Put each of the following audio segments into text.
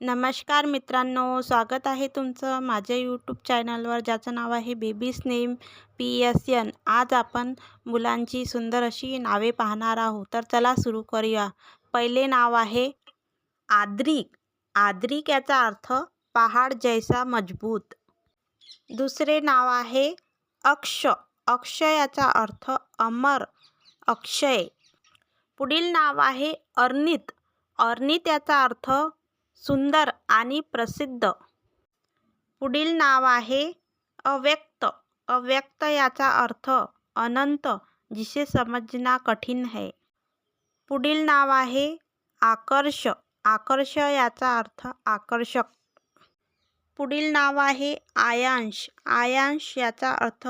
नमस्कार मित्रांनो, स्वागत आहे तुमचं माझ्या यूट्यूब चॅनलवर ज्याचं नाव आहे बेबीज नेम PSN. आज आपण मुलांची सुंदर अशी नावे पाहणार आहोत. तर चला सुरू करूया. पहिले नाव आहे आद्रिक. आद्रिक याचा अर्थ पहाड जैसा मजबूत. दुसरे नाव आहे अक्ष. अक्ष याचा अर्थ अमर, अक्षय. पुढील नाव आहे अर्नित. अर्नित याचा अर्थ सुंदर आणि प्रसिद्ध. पुढील नाव आहे अव्यक्त. अव्यक्त याचा अर्थ अनंत, जिसे समजना कठीण है. पुढील नाव आहे आकर्ष. आकर्ष याचा अर्थ आकर्षक. पुढील नाव आहे आयांश. आयांश याचा अर्थ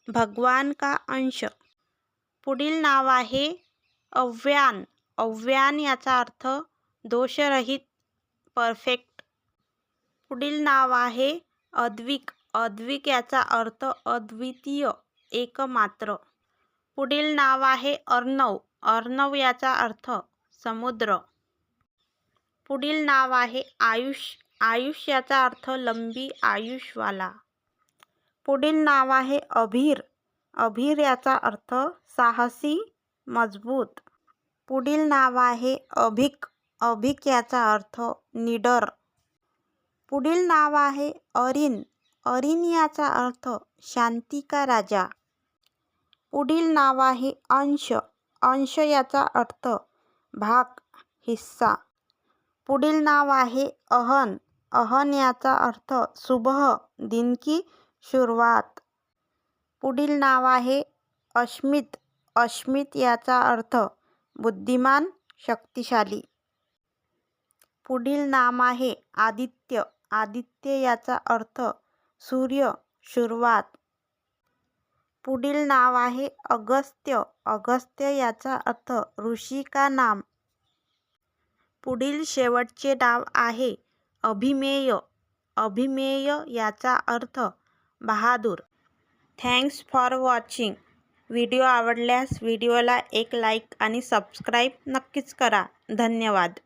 भगवान का अंश. पुढील नाव आहे अव्यान. अव्यान याचा अर्थ दोषरहित, परफेक्ट. पुढील नाव आहे अद्विक. अद्विक याचा अर्थ अद्वितीय, एकमात्र. पुढील नाव आहे अर्णव. अर्णव याचा अर्थ समुद्र. पुढील नाव आहे आयुष. आयुष याचा अर्थ लंबी आयुष्यवाला. पुढील नाव आहे अभीर. अभीर याचा अर्थ साहसी, मजबूत. पुढील नाव आहे अभिक. अभिक याचा अर्थ निडर. पुढील नाव आहे अरिन. अरिन याचा अर्थ शांती का राजा. पुढील नाव आहे अंश. अंश याचा अर्थ भाग, हिस्सा. पुढील नाव आहे अहन. अहन याचा अर्थ सुबह, दिन की शुरुआत. पुढील नाव आहे अश्मित. अश्मित याचा अर्थ बुद्धिमान, शक्तिशाली. पुढील नाम आहे आदित्य. आदित्य याचा अर्थ सूर्य, सुरुवात. पुढील नाव आहे अगस्त्य. अगस्त्य याचा अर्थ ऋषी का नाम. पुढील शेवटचे नाव आहे अभिमेय. अभिमेय याचा अर्थ Bahadur. Thanks for watching. Video आवडल्यास व्हिडिओला एक लाईक आणि सबस्क्राईब नक्कीच करा. धन्यवाद.